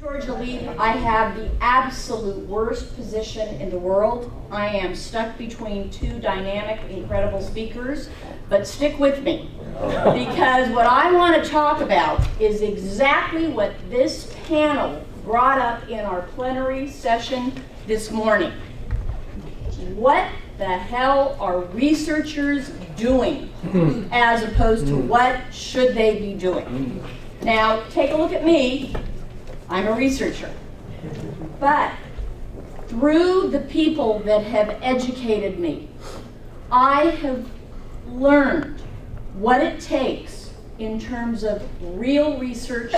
Jorja Leap, I have the absolute worst position in the world. I am stuck between two dynamic, incredible speakers, but stick with me, because what I want to talk about is exactly what this panel brought up in our plenary session this morning. What the hell are researchers doing as opposed to what should they be doing? Now, take a look at me. I'm a researcher. But through the people that have educated me, I have learned what it takes in terms of real research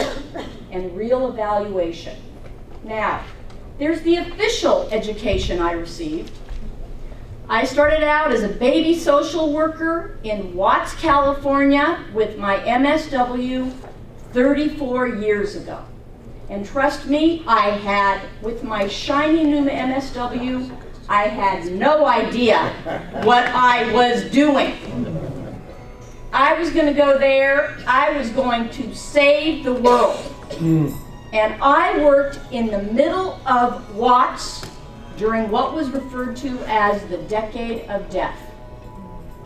and real evaluation. Now, there's the official education I received. I started out as a baby social worker in Watts, California with my MSW 34 years ago. And trust me, I had, with my shiny new MSW, I had no idea what I was doing. I was going to go there, I was going to save the world. And I worked in the middle of Watts during what was referred to as the Decade of Death.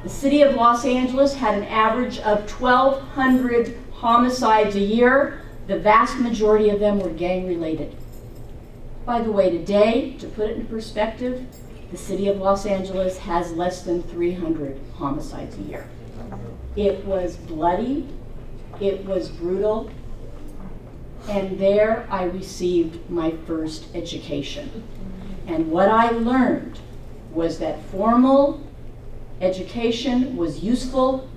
The city of Los Angeles had an average of 1,200 homicides a year. The vast majority of them were gang-related. By the way, today, to put it in perspective, the city of Los Angeles has less than 300 homicides a year. It was bloody, it was brutal, and there I received my first education. And what I learned was that formal education was useful,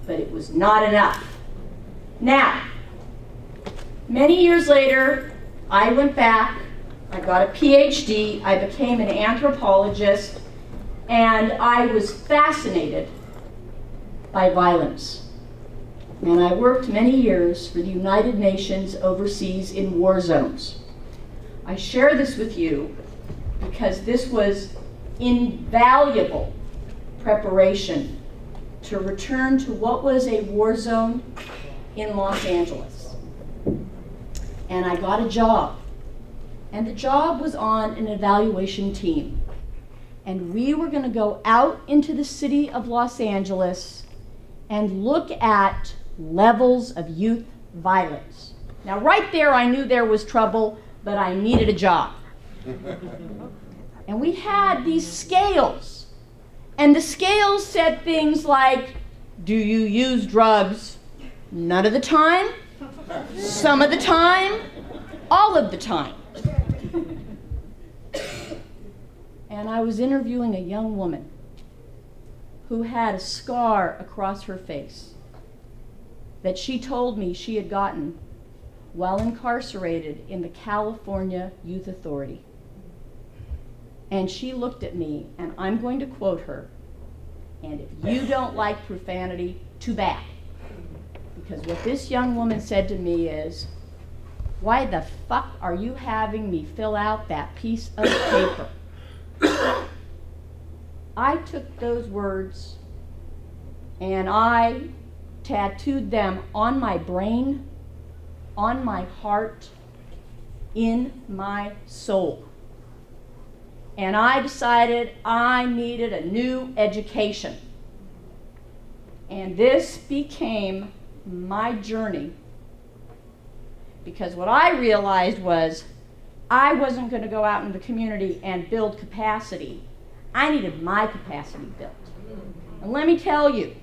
but it was not enough. Now, many years later, I went back, I got a PhD, I became an anthropologist, and I was fascinated by violence. And I worked many years for the United Nations overseas in war zones. I share this with you because this was invaluable preparation to return to what was a war zone in Los Angeles. And I got a job. And the job was on an evaluation team. And we were going to go out into the city of Los Angeles and look at levels of youth violence. Now, right there, I knew there was trouble, but I needed a job. And we had these scales. And the scales said things like, do you use drugs? None of the time, some of the time, all of the time. And I was interviewing a young woman who had a scar across her face that she told me she had gotten while incarcerated in the California Youth Authority. And she looked at me, and I'm going to quote her, and if you don't like profanity, too bad. Because what this young woman said to me is, why the fuck are you having me fill out that piece of paper? I took those words and I tattooed them on my brain, on my heart, in my soul. And I decided I needed a new education. And this became my journey, because what I realized was I wasn't going to go out in the community and build capacity. I needed my capacity built. And let me tell you,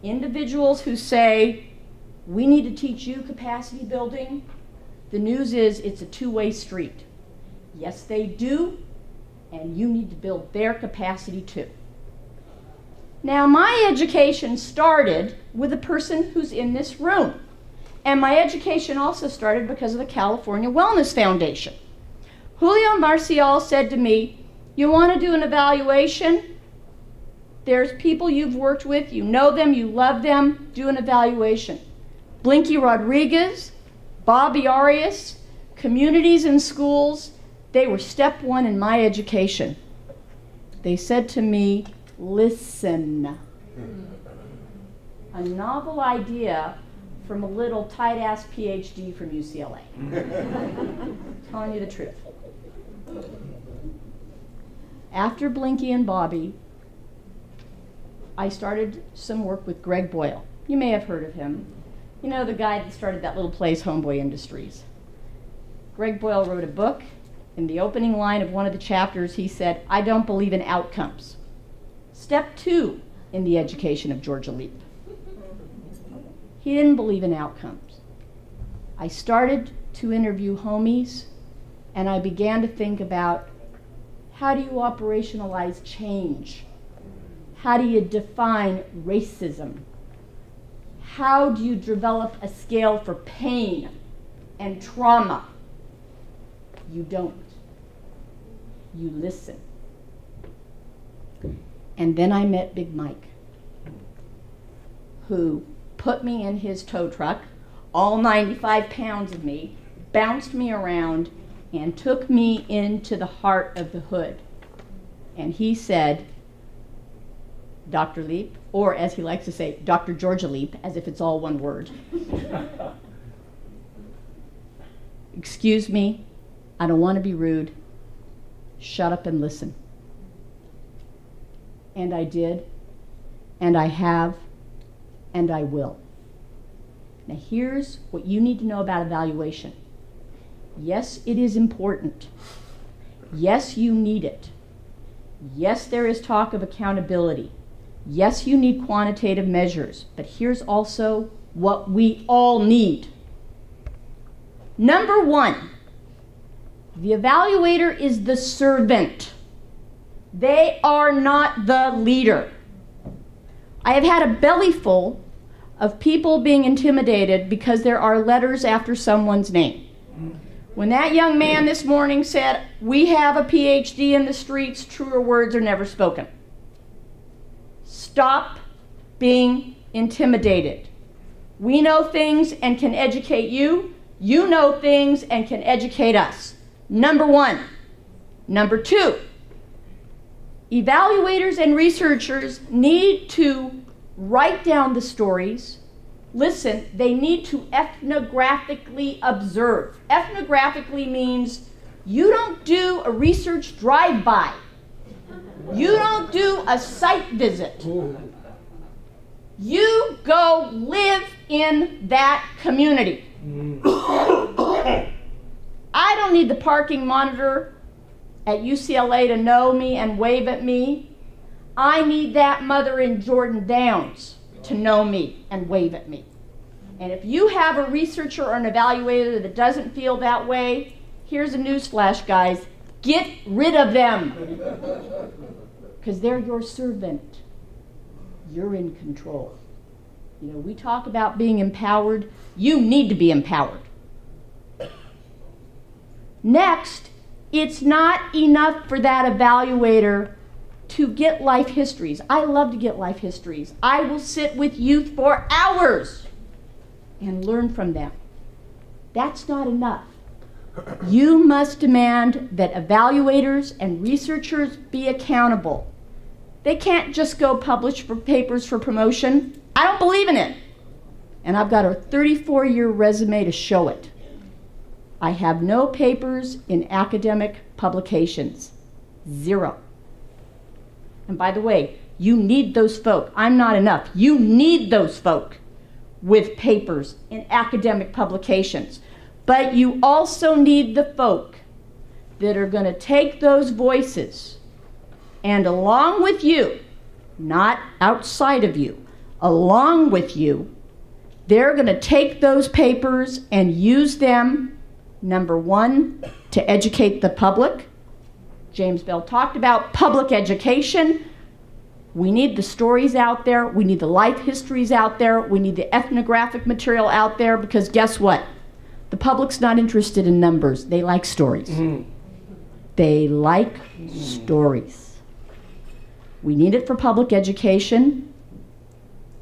individuals who say, we need to teach you capacity building, the news is it's a two-way street. Yes, they do, and you need to build their capacity too. Now, my education started with a person who's in this room. And my education also started because of the California Wellness Foundation. Julio Marcial said to me, you want to do an evaluation? There's people you've worked with, you know them, you love them, do an evaluation. Blinky Rodriguez, Bobby Arias, communities and schools, they were step one in my education. They said to me, listen. A novel idea from a little tight-ass PhD from UCLA. Telling you the truth. After Blinky and Bobby, I started some work with Greg Boyle. You may have heard of him. You know, the guy that started that little place, Homeboy Industries. Greg Boyle wrote a book. In the opening line of one of the chapters, he said, "I don't believe in outcomes." Step 2 in the education of Jorja Leap. He didn't believe in outcomes. I started to interview homies, and I began to think about, how do you operationalize change? How do you define racism? How do you develop a scale for pain and trauma? You don't. You listen. And then I met Big Mike, who put me in his tow truck, all 95 pounds of me, bounced me around, and took me into the heart of the hood. And he said, Dr. Leap, or as he likes to say, Dr. Jorja Leap, as if it's all one word. Excuse me, I don't want to be rude. Shut up and listen. And I did, and I have, and I will. Now here's what you need to know about evaluation. Yes, it is important. Yes, you need it. Yes, there is talk of accountability. Yes, you need quantitative measures, but here's also what we all need. Number 1, the evaluator is the servant. They are not the leader. I have had a belly full of people being intimidated because there are letters after someone's name. When that young man this morning said, "We have a PhD in the streets, truer words are never spoken." Stop being intimidated. We know things and can educate you. You know things and can educate us. Number 1. Number 2, evaluators and researchers need to write down the stories. Listen, they need to ethnographically observe. Ethnographically means you don't do a research drive-by. You don't do a site visit. You go live in that community. I don't need the parking monitor at UCLA to know me and wave at me. I need that mother in Jordan Downs to know me and wave at me. And if you have a researcher or an evaluator that doesn't feel that way, here's a newsflash, guys. Get rid of them. Because they're your servant. You're in control. You know, we talk about being empowered. You need to be empowered. Next, it's not enough for that evaluator to get life histories. I love to get life histories. I will sit with youth for hours and learn from them. That's not enough. You must demand that evaluators and researchers be accountable. They can't just go publish for papers for promotion. I don't believe in it. And I've got a 34-year resume to show it. I have no papers in academic publications. 0. And by the way, you need those folk. I'm not enough. You need those folk with papers in academic publications. But you also need the folk that are going to take those voices and along with you, not outside of you, along with you, they're going to take those papers and use them, number 1, to educate the public. James Bell talked about public education. We need the stories out there. We need the life histories out there. We need the ethnographic material out there because guess what? The public's not interested in numbers. They like stories. They like stories. We need it for public education.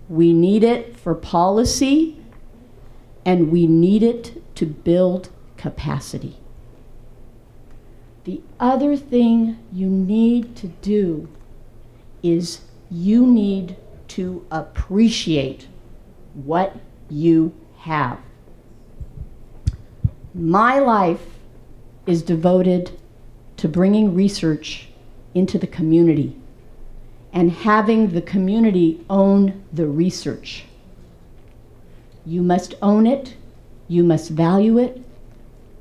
We need it for policy. And we need it to build capacity. The other thing you need to do is you need to appreciate what you have. My life is devoted to bringing research into the community and having the community own the research. You must own it, you must value it,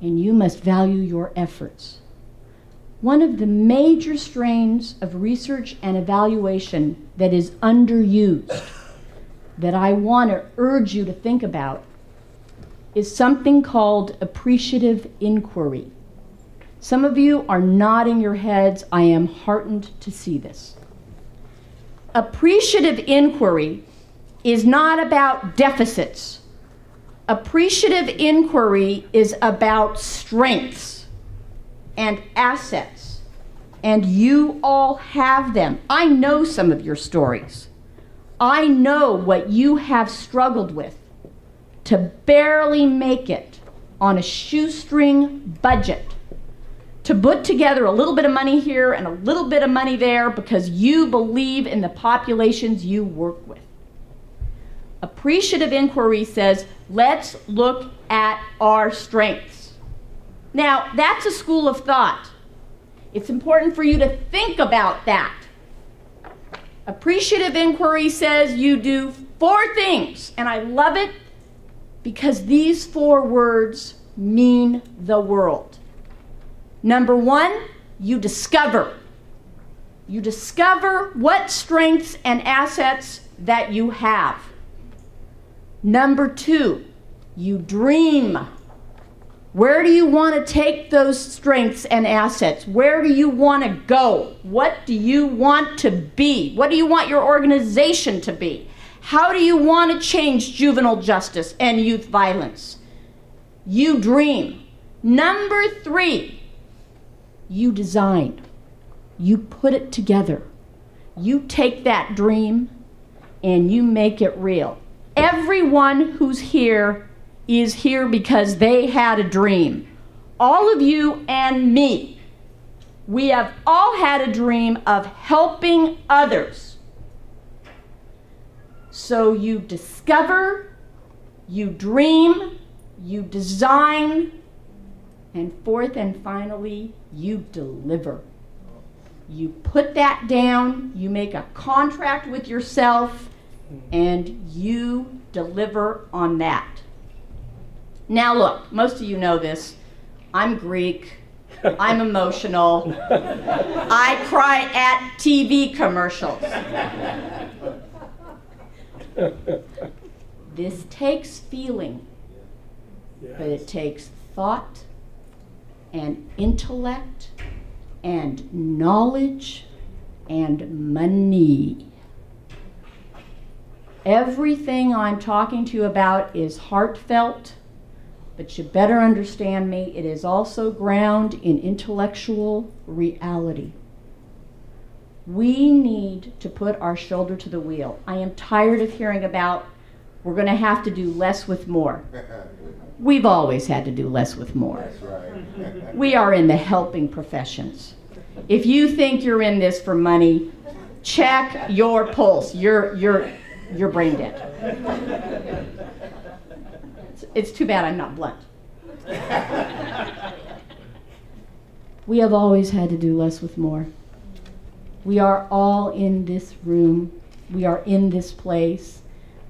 and you must value your efforts. One of the major strains of research and evaluation that is underused, that I want to urge you to think about, is something called appreciative inquiry. Some of you are nodding your heads. I am heartened to see this. Appreciative inquiry is not about deficits. Appreciative inquiry is about strengths and assets, and you all have them. I know some of your stories. I know what you have struggled with to barely make it on a shoestring budget, to put together a little bit of money here and a little bit of money there because you believe in the populations you work with. Appreciative inquiry says, let's look at our strengths. Now, that's a school of thought. It's important for you to think about that. Appreciative inquiry says you do 4 things, and I love it because these 4 words mean the world. Number 1, you discover. You discover what strengths and assets that you have. Number 2, you dream. Where do you want to take those strengths and assets? Where do you want to go? What do you want to be? What do you want your organization to be? How do you want to change juvenile justice and youth violence? You dream. Number 3, you design. You put it together. You take that dream and you make it real. Everyone who's here is here because they had a dream. All of you and me. We have all had a dream of helping others. So you discover, you dream, you design, and 4th and finally, you deliver. You put that down, you make a contract with yourself, and you deliver on that. Now look, most of you know this. I'm Greek, I'm emotional, I cry at TV commercials. This takes feeling, but it takes thought and intellect and knowledge and money. Everything I'm talking to you about is heartfelt, but you better understand me, it is also grounded in intellectual reality. We need to put our shoulder to the wheel. I am tired of hearing about we're going to have to do less with more. We've always had to do less with more. That's right. We are in the helping professions. If you think you're in this for money, check your pulse. You're brain dead. It's too bad I'm not blunt. We have always had to do less with more. We are all in this room. We are in this place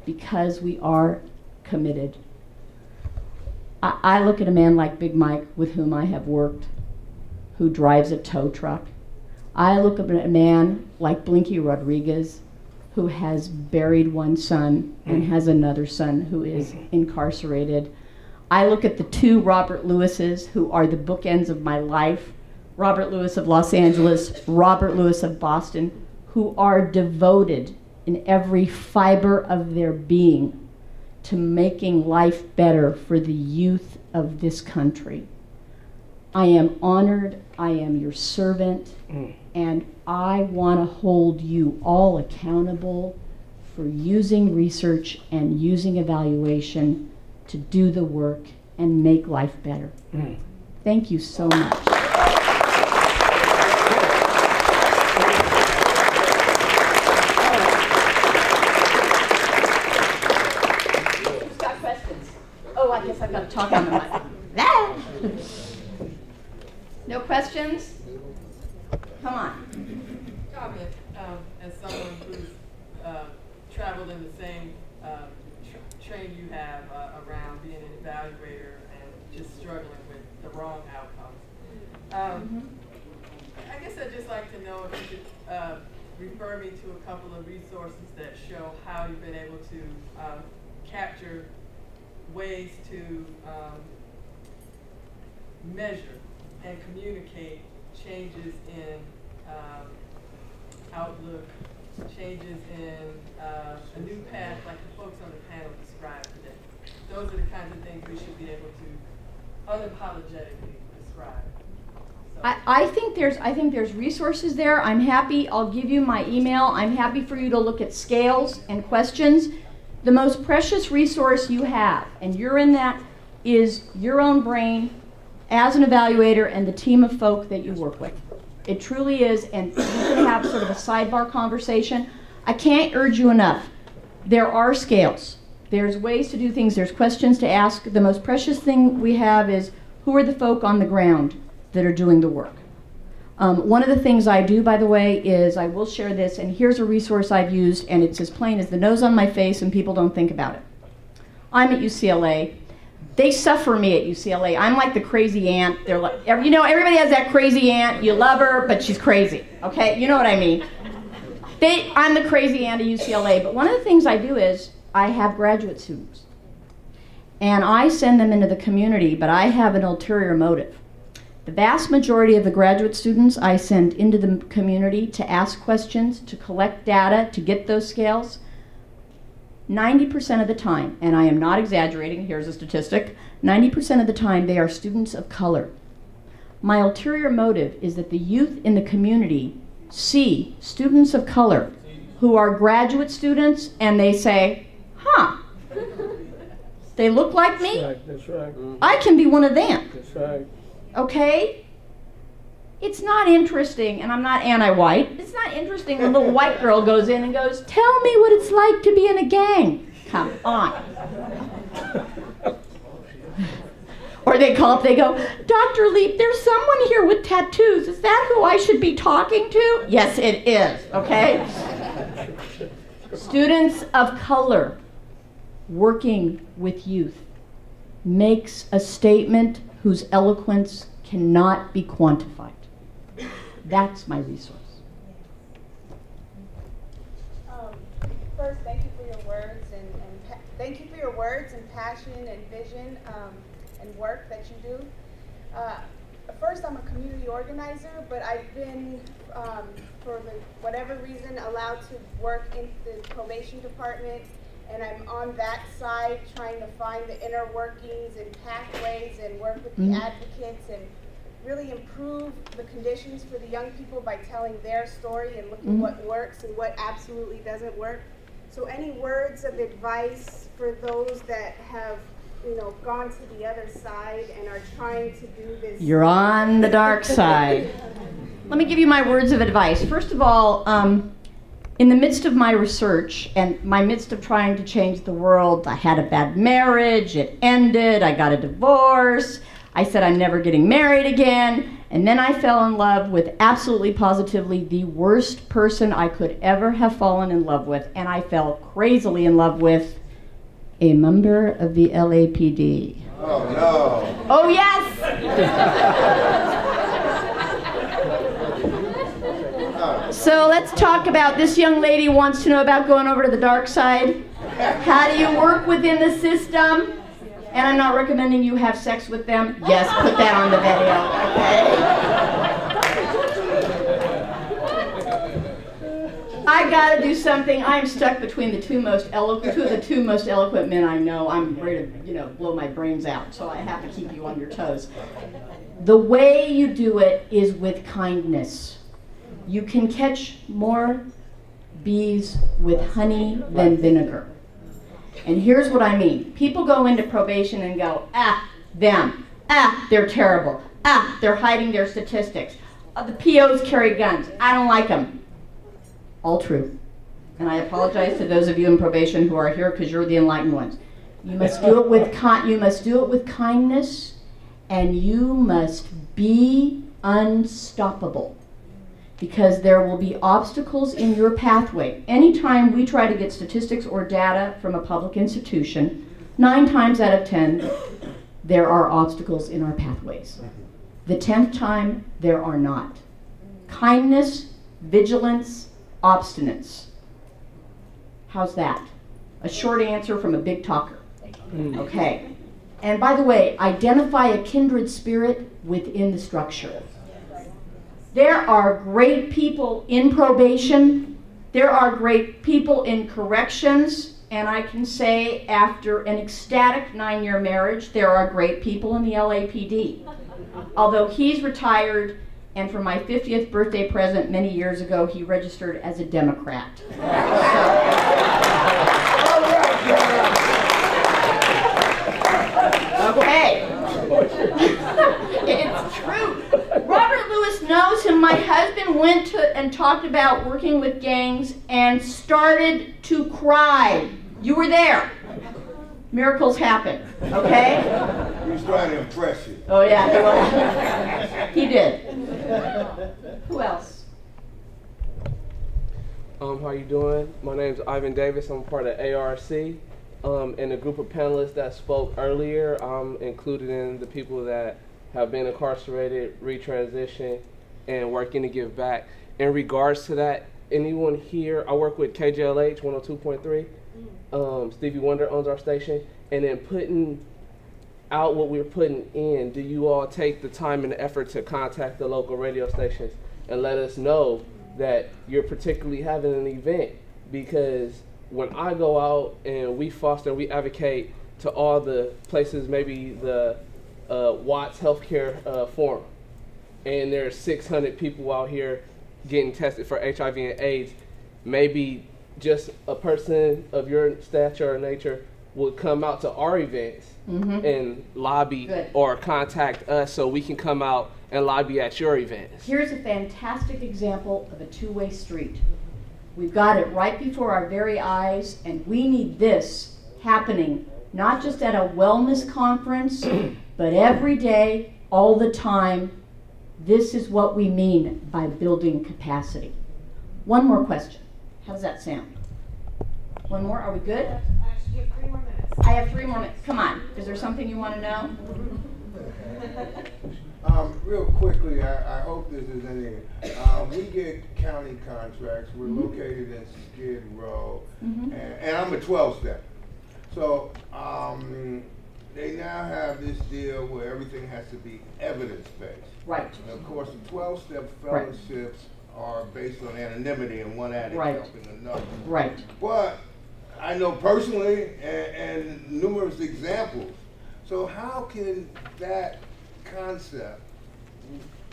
because we are committed. I look at a man like Big Mike, with whom I have worked, who drives a tow truck. I look at a man like Blinky Rodriguez, who has buried one son and has another son who is incarcerated. I look at the 2 Robert Lewises, who are the bookends of my life, Robert Lewis of Los Angeles, Robert Lewis of Boston, who are devoted in every fiber of their being to making life better for the youth of this country. I am honored, I am your servant, and I want to hold you all accountable for using research and using evaluation to do the work and make life better. Thank you so much. Who's got questions? I guess I've got to talk on the mic. No questions? Come on. Comment, as someone who's traveled in the same train you have around being an evaluator and just struggling with the wrong outcomes. I guess I'd just like to know if you could refer me to a couple of resources that show how you've been able to capture ways to measure and communicate changes in outlook, changes in a new path like the folks on the panel described today. Those are the kinds of things we should be able to unapologetically describe. So. I think there's resources there. I'm happy. I'll give you my email. I'm happy for you to look at scales and questions. The most precious resource you have, and you're in that, is your own brain as an evaluator and the team of folk that you work with. It truly is, and you can have sort of a sidebar conversation. I can't urge you enough. There are scales. There's ways to do things. There's questions to ask. The most precious thing we have is, who are the folk on the ground that are doing the work? One of the things I do, by the way, is I will share this, and here's a resource I've used, and it's as plain as the nose on my face, and people don't think about it. I'm at UCLA. They suffer me at UCLA. I'm like the crazy aunt. They're like, you know, everybody has that crazy aunt. You love her, but she's crazy. Okay, you know what I mean. I'm the crazy aunt at UCLA, but one of the things I do is I have graduate students, and I send them into the community, but I have an ulterior motive. The vast majority of the graduate students I send into the community to ask questions, to collect data, to get those scales. 90% of the time, and I am not exaggerating, here's a statistic, 90% of the time they are students of color. My ulterior motive is that the youth in the community see students of color who are graduate students and they say, huh, they look like me? That's right. I can be one of them. That's right. Okay? It's not interesting, and I'm not anti-white, it's not interesting when a little white girl goes in and goes, tell me what it's like to be in a gang. Come on. Or they call up, they go, Dr. Leap, there's someone here with tattoos. Is that who I should be talking to? Yes, it is, okay? Students of color working with youth makes a statement whose eloquence cannot be quantified. That's my resource. First, thank you for your words and thank you for your words and passion and vision and work that you do. First, I'm a community organizer, but I've been, for whatever reason, allowed to work in the probation department, and I'm on that side trying to find the inner workings and pathways and work with the advocates and really improve the conditions for the young people by telling their story and looking what works and what absolutely doesn't work. So any words of advice for those that have, you know, gone to the other side and are trying to do this? You're on the dark side. Let me give you my words of advice. First of all, in the midst of my research and my midst of trying to change the world, I had a bad marriage, it ended, I got a divorce, I said I'm never getting married again, and then I fell in love with absolutely positively the worst person I could ever have fallen in love with, and I fell crazily in love with a member of the LAPD. Oh no. Oh yes! So let's talk about, this young lady wants to know about going over to the dark side. How do you work within the system? And I'm not recommending you have sex with them. Yes, put that on the video, okay? I gotta do something. I'm stuck between the two of the two most eloquent men I know. I'm ready to, you know, blow my brains out, so I have to keep you on your toes. The way you do it is with kindness. You can catch more bees with honey than vinegar. And here's what I mean. People go into probation and go, them, they're terrible, they're hiding their statistics, the POs carry guns, I don't like them. All true. And I apologize to those of you in probation who are here because you're the enlightened ones. You must do it with kindness, and you must be unstoppable. Because there will be obstacles in your pathway. Anytime we try to get statistics or data from a public institution, 9 times out of 10, there are obstacles in our pathways. The 10th time, there are not. Kindness, vigilance, obstinance. How's that? A short answer from a big talker. Okay. And by the way, identify a kindred spirit within the structure. There are great people in probation. There are great people in corrections. And I can say after an ecstatic 9-year marriage, there are great people in the LAPD. Although he's retired, and for my 50th birthday present many years ago, he registered as a Democrat. Okay. It's true. Robert Lewis knows him. My husband went to and talked about working with gangs and started to cry. You were there. Miracles happen, okay? He was trying to impress you. Oh yeah, he did. Who else? How you doing? My name's Ivan Davis. I'm part of ARC. And the group of panelists that spoke earlier, I'm included in the people that have been incarcerated, retransitioned, and working to give back. In regards to that, anyone here, I work with KJLH 102.3. Stevie Wonder owns our station. And then putting out what we're putting in, do you all take the time and the effort to contact the local radio stations and let us know that you're particularly having an event? Because when I go out and we foster, we advocate to all the places, maybe the Watts Healthcare Forum, and there's 600 people out here getting tested for HIV and AIDS, maybe just a person of your stature or nature would come out to our events and lobby or contact us so we can come out and lobby at your events. Here's a fantastic example of a two-way street. We've got it right before our very eyes, and we need this happening not just at a wellness conference, but every day, all the time. This is what we mean by building capacity. One more question. How does that sound? One more? Are we good? Actually, you have 3 more minutes. I have 3 more minutes. Come on. Is there something you want to know? Real quickly, I hope this is anything. We get county contracts. We're located in Skid Row, and I'm a 12-step. So they now have this deal where everything has to be evidence-based. Right. And of course, the 12-step fellowships are based on anonymity and one addict helping another. Right. But I know personally and numerous examples. So how can that concept,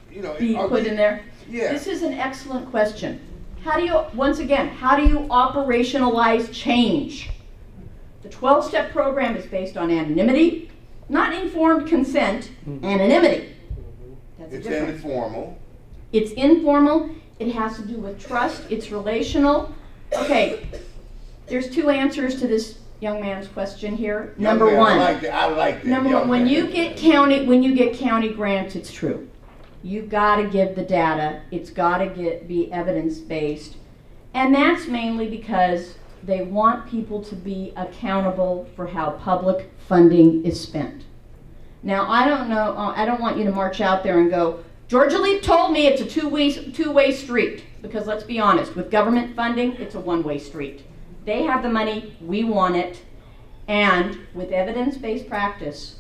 be put in there? Yeah. This is an excellent question. How do you, once again, how do you operationalize change? The 12-step program is based on anonymity, not informed consent, anonymity. That's it's informal. It's informal. It has to do with trust. It's relational. Okay, there's 2 answers to this young man's question here. Number one. I like that. Number one, when you get county grants, it's true. You've got to give the data. It's got to be evidence-based. And that's mainly because they want people to be accountable for how public funding is spent. Now, I don't know, I don't want you to march out there and go, Jorja Leap told me it's a two-way street. Because let's be honest, with government funding, it's a one-way street. They have the money, we want it, and with evidence-based practice,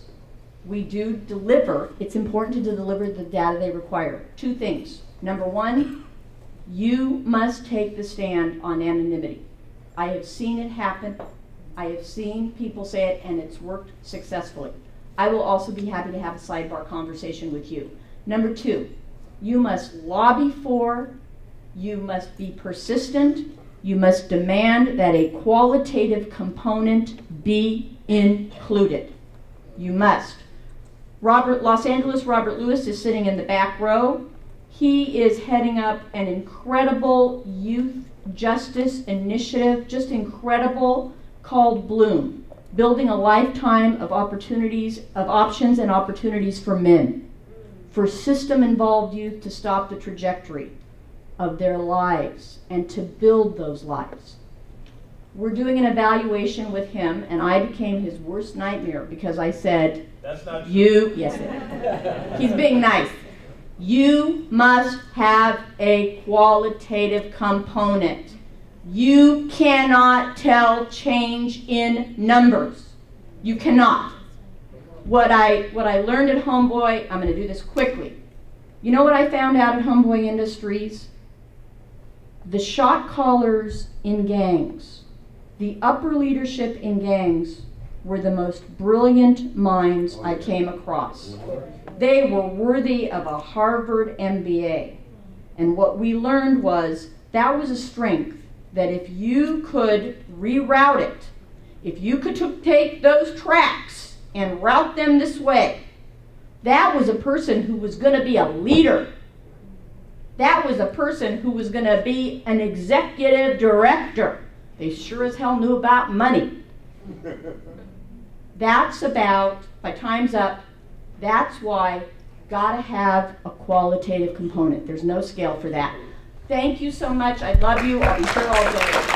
we do deliver. It's important to deliver the data they require. 2 things. Number one, you must take the stand on anonymity. I have seen it happen. I have seen people say it, and it's worked successfully. I will also be happy to have a sidebar conversation with you. Number 2, you must lobby for, you must be persistent, you must demand that a qualitative component be included. You must. Los Angeles Robert Lewis is sitting in the back row. He is heading up an incredible youth justice initiative, just incredible, called Bloom. building a lifetime of opportunities, of options and opportunities for men, for system-involved youth to stop the trajectory of their lives and to build those lives. We're doing an evaluation with him, and I became his worst nightmare because I said, that's not true. Yes, he's being nice. You must have a qualitative component. You cannot tell change in numbers. You cannot. What I learned at Homeboy, I'm going to do this quickly. You know what I found out at Homeboy Industries? The shot callers in gangs, the upper leadership in gangs, were the most brilliant minds I came across. They were worthy of a Harvard MBA. And what we learned was that was a strength, that if you could reroute it, if you could take those tracks and route them this way, that was a person who was going to be a leader. That was a person who was going to be an executive director. They sure as hell knew about money. That's about, my time's up, that's why gotta have a qualitative component. There's no scale for that. Thank you so much. I love you. I'll be here all day.